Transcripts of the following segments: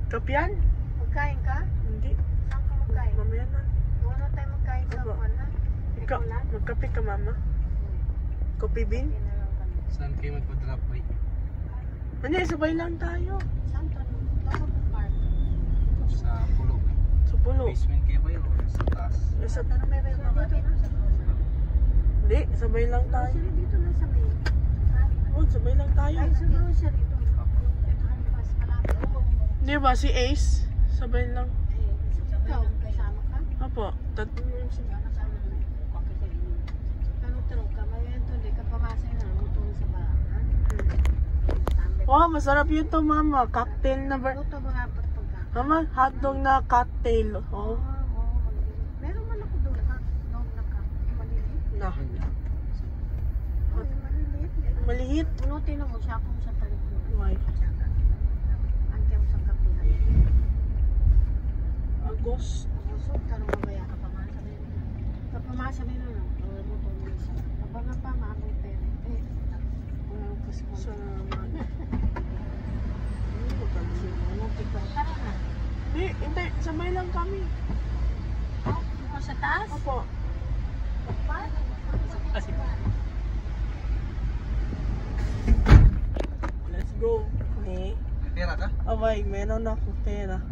Kapian? Magkain ka? Hindi. Saan ka magkain? Mamaya na. Doon na tayo magkain sa buwan na. Ikaw, magkape ka mama? Kopi bean? Saan kayo magpa-drop by? Hindi, sabay lang tayo. Saan ka? Dapat park. Sa pulo. Sa pulo. Basement kayo ba yun? Sa taas? Sa, Pero may dito na sa hindi, sabay lang tayo. grocery dito na sa may. Oh, sabay lang tayo. Ay, sa grocery dito. Mas malapit ako. Di ba si Ace? Sabay lang. Ikaw, kasama ka? Apo. Pero tulog ka, may ito, di ka pamasay na, mutulog sa bahan. Wow, masarap yun to mama. Cocktail na ba? Luto mga pagka. Mama, hotdog na cocktail. Oh. Meron man ako doon, dog na ka. Maliliit. Na. Maliliit. Maliit. Unutin mo siya kung sa talikod. Why? Andiyan sa kapihan. Agos. Usok, tanong mamaya ka pamasabi na. Kapamasabi na lang. Luto mo siya. Abangan pa, maabang pere. Walang kusmo. Salamat. Unutin ko. Tara na. Hindi, sabay lang kami. Oh, dito sa taas? Apo. Let's go. Ni. Pera ka? Abay, meron ako pera.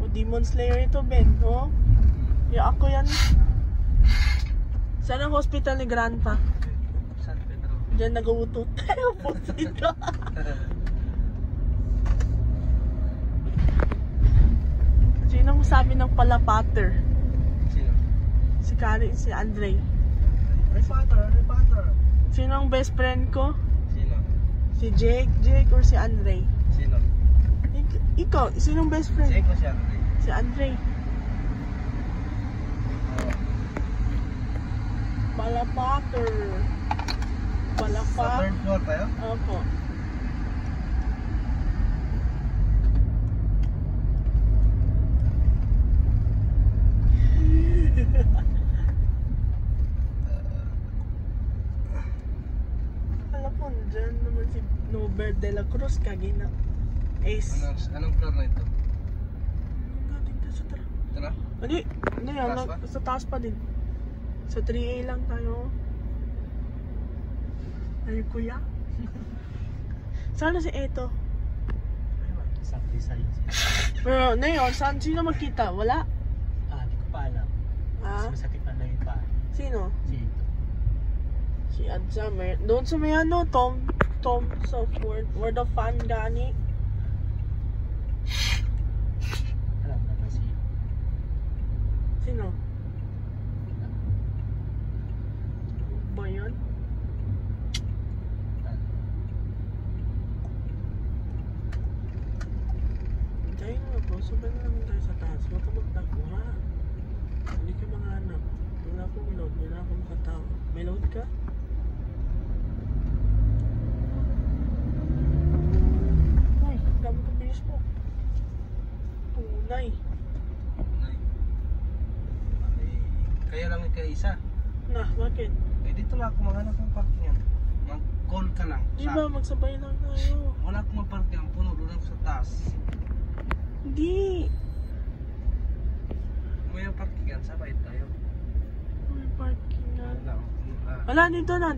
O, Demon Slayer ito, Ben, no? Ya, ako yan. Saan ang hospital ni Grandpa? San Pedro. Diyan nag-uutot. Pusito. Sino ang sabi ng palapater? Sino? Si Kari, si Andre. Repater. Sino ang best friend ko? Sino? Si Jake or si Andre? Sino? Ikaw, sino ang best friend? Jake o si Andre? Si Andre. Palapater. Sa third floor tayo? Opo. Alam ko, dyan naman si Norbert de la Cruz, kagina. Ace. Anong floor na ito? Dito sa tara. Ito na? Hindi, Taas ba? sa taas pa din. Sa 3A lang tayo. Ay, kuya. Sana si Eto. Sa design. Pero ngayon, saan sino magkita? Wala? Di ko pa alam. Ah? Masakit na lang yung paa. Sino? Sino? Si Adja. Doon sa may ano, Tom sa Word of Fun gani. Alam na ba sino? Sino? Ba yun? Tayo na po, sabay na naman tayo sa taas. Huwag ka magtakuha. Hindi ka makahanap. Wala akong load, wala akong makatawa. May load ka? Uy, dami kong bilis mo. Tunay. Kaya lang ikaw isa. Na, bakit? Dito lang ako maghanap ng parkingan. Mag-call ka lang. Di ba, magsabay lang tayo. Wala akong maparkingan. Puno doon sa taas. Hindi. May parkingan. Sabay tayo. May parking na. Wala. Wala, dito na.